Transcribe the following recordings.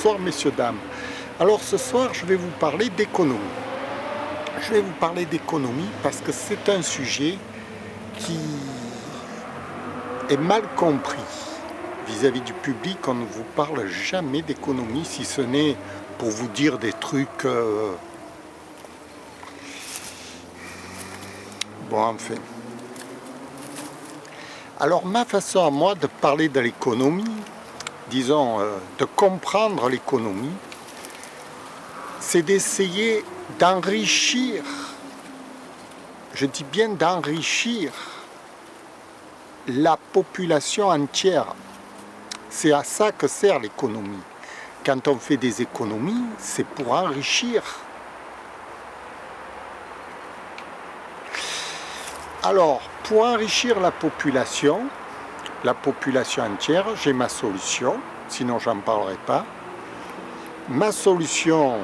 Bonsoir messieurs, dames. Alors ce soir je vais vous parler d'économie. Je vais vous parler d'économie parce que c'est un sujet qui est mal compris vis-à-vis du public. On ne vous parle jamais d'économie, si ce n'est pour vous dire des trucs... Bon, enfin. Alors ma façon à moi de parler de l'économie, disons, de comprendre l'économie, c'est d'essayer d'enrichir, je dis bien d'enrichir la population entière. C'est à ça que sert l'économie. Quand on fait des économies, c'est pour enrichir. Alors, pour enrichir la population entière, j'ai ma solution, sinon j'en parlerai pas. Ma solution,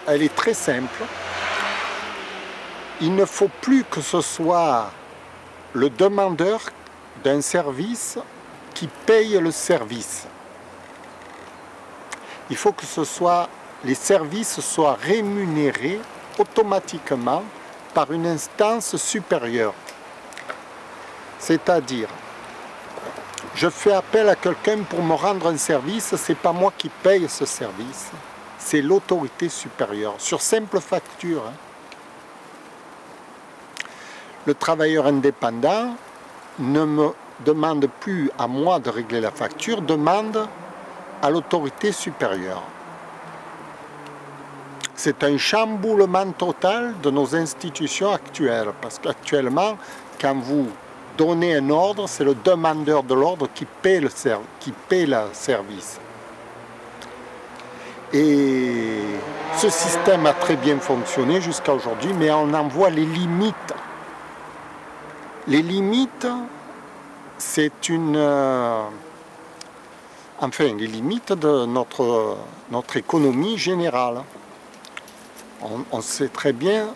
elle est très simple. Il ne faut plus que ce soit le demandeur d'un service qui paye le service. Il faut que les services soient rémunérés automatiquement par une instance supérieure. C'est-à-dire, je fais appel à quelqu'un pour me rendre un service, c'est pas moi qui paye ce service, c'est l'autorité supérieure, sur simple facture. Le travailleur indépendant ne me demande plus à moi de régler la facture, demande à l'autorité supérieure. C'est un chamboulement total de nos institutions actuelles, parce qu'actuellement, quand vous donnez un ordre, c'est le demandeur de l'ordre qui paie le service. Et ce système a très bien fonctionné jusqu'à aujourd'hui, mais on en voit les limites. Les limites, c'est les limites de notre économie générale. On sait très bien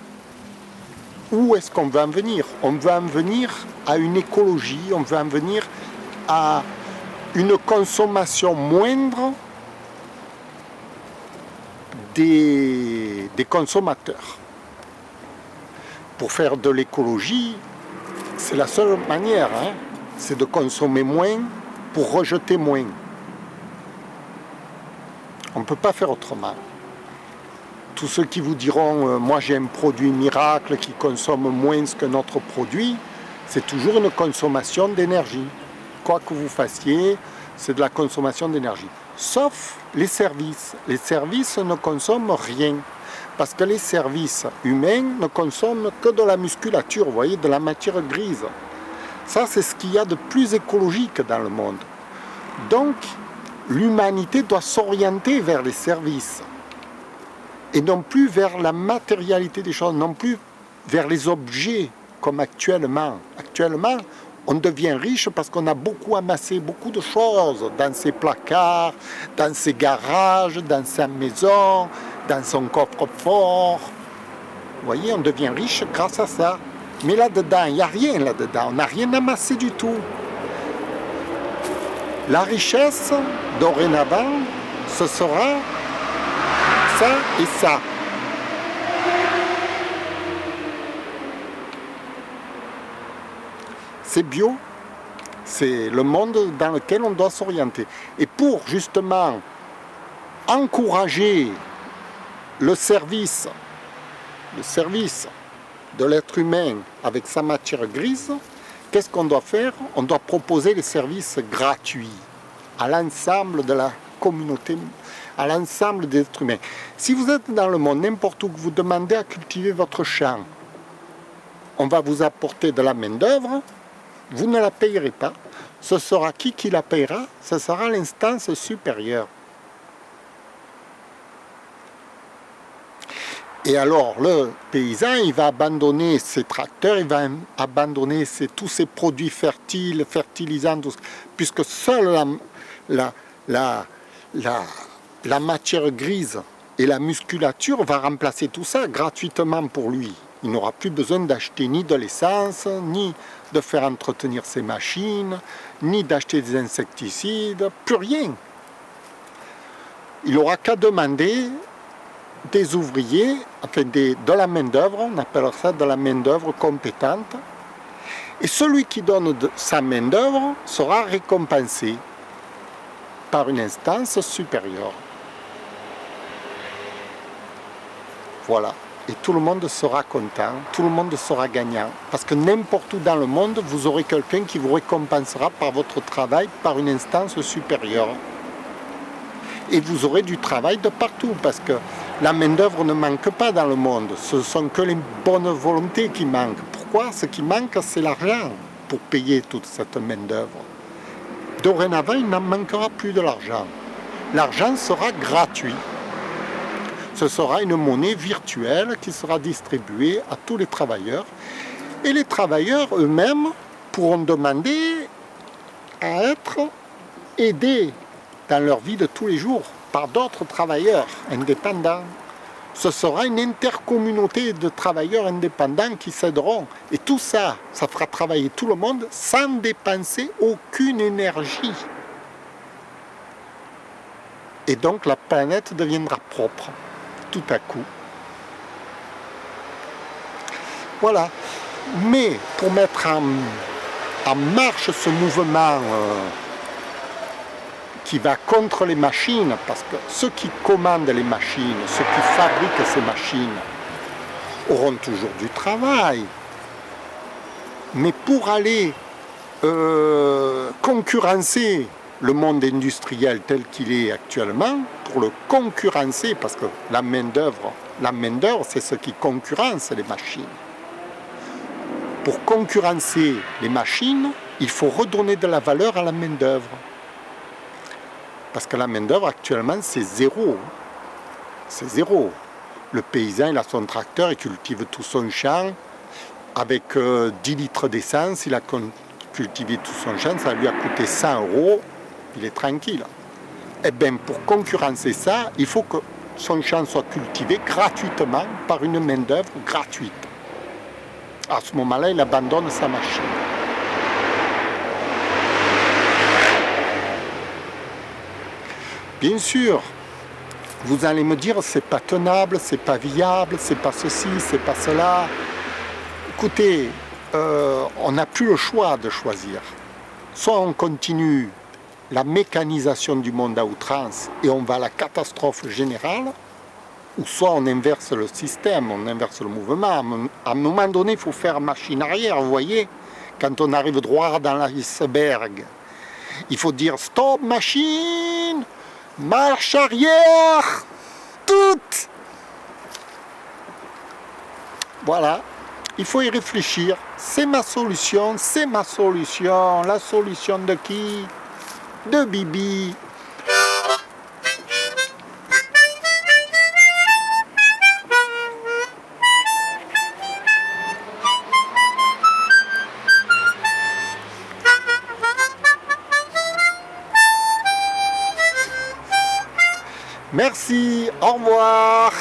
où est-ce qu'on veut en venir. On veut en venir à une écologie, on veut en venir à une consommation moindre des consommateurs. Pour faire de l'écologie, c'est la seule manière, c'est de consommer moins pour rejeter moins. On ne peut pas faire autrement. Tous ceux qui vous diront moi j'ai un produit miracle qui consomme moins que notre produit, c'est toujours une consommation d'énergie. Quoi que vous fassiez, c'est de la consommation d'énergie. Sauf les services. Les services ne consomment rien. Parce que les services humains ne consomment que de la musculature, vous voyez, de la matière grise. Ça, c'est ce qu'il y a de plus écologique dans le monde. Donc, l'humanité doit s'orienter vers les services. Et non plus vers la matérialité des choses, non plus vers les objets comme actuellement. Actuellement, on devient riche parce qu'on a beaucoup amassé beaucoup de choses dans ses placards, dans ses garages, dans sa maison, dans son coffre-fort. Vous voyez, on devient riche grâce à ça. Mais là-dedans, il n'y a rien là-dedans, on n'a rien amassé du tout. La richesse, dorénavant, ce sera ça et ça. C'est bio, c'est le monde dans lequel on doit s'orienter. Et pour justement encourager le service de l'être humain avec sa matière grise, qu'est-ce qu'on doit faire? On doit proposer les services gratuits à l'ensemble de la communauté, à l'ensemble des êtres humains. Si vous êtes dans le monde, n'importe où, que vous demandez à cultiver votre champ, on va vous apporter de la main-d'œuvre, vous ne la payerez pas. Ce sera qui la payera? Ce sera l'instance supérieure. Et alors, le paysan, il va abandonner ses tracteurs, il va abandonner tous ses produits fertiles, fertilisants, puisque seule la matière grise et la musculature va remplacer tout ça gratuitement pour lui. Il n'aura plus besoin d'acheter ni de l'essence, ni de faire entretenir ses machines, ni d'acheter des insecticides, plus rien. il n'aura qu'à demander des ouvriers, enfin de la main-d'œuvre, on appelle ça de la main-d'œuvre compétente. Et celui qui donne sa main-d'œuvre sera récompensé par une instance supérieure. Voilà. Et tout le monde sera content, tout le monde sera gagnant. Parce que n'importe où dans le monde, vous aurez quelqu'un qui vous récompensera par votre travail par une instance supérieure. Et vous aurez du travail de partout, parce que la main-d'œuvre ne manque pas dans le monde. Ce ne sont que les bonnes volontés qui manquent. Pourquoi? Ce qui manque, c'est l'argent pour payer toute cette main-d'œuvre. Dorénavant, il n'en manquera plus de l'argent. L'argent sera gratuit. Ce sera une monnaie virtuelle qui sera distribuée à tous les travailleurs. Et les travailleurs eux-mêmes pourront demander à être aidés dans leur vie de tous les jours par d'autres travailleurs indépendants. Ce sera une intercommunauté de travailleurs indépendants qui s'aideront. Et tout ça, ça fera travailler tout le monde sans dépenser aucune énergie. Et donc la planète deviendra propre. Tout à coup. Voilà. Mais pour mettre en marche ce mouvement qui va contre les machines, parce que ceux qui commandent les machines, ceux qui fabriquent ces machines, auront toujours du travail. Mais pour aller concurrencer le monde industriel tel qu'il est actuellement, pour le concurrencer, parce que la main-d'œuvre, c'est ce qui concurrence les machines. Pour concurrencer les machines, il faut redonner de la valeur à la main-d'œuvre. Parce que la main-d'œuvre actuellement, c'est zéro. C'est zéro. Le paysan, il a son tracteur, il cultive tout son champ. Avec 10 litres d'essence, il a cultivé tout son champ, ça lui a coûté 100 €. Il est tranquille. Eh bien, pour concurrencer ça, il faut que son champ soit cultivé gratuitement par une main-d'œuvre gratuite. À ce moment-là, il abandonne sa machine. Bien sûr, vous allez me dire, c'est pas tenable, c'est pas viable, c'est pas ceci, c'est pas cela. Écoutez, on n'a plus le choix de choisir. Soit on continue la mécanisation du monde à outrance et on va à la catastrophe générale, ou soit on inverse le système, on inverse le mouvement. À un moment donné, il faut faire machine arrière, vous voyez, quand on arrive droit dans l'iceberg. Il faut dire stop machine, marche arrière, toute. Voilà, il faut y réfléchir. C'est ma solution, c'est ma solution. La solution de qui? De Bibi. Merci, au revoir.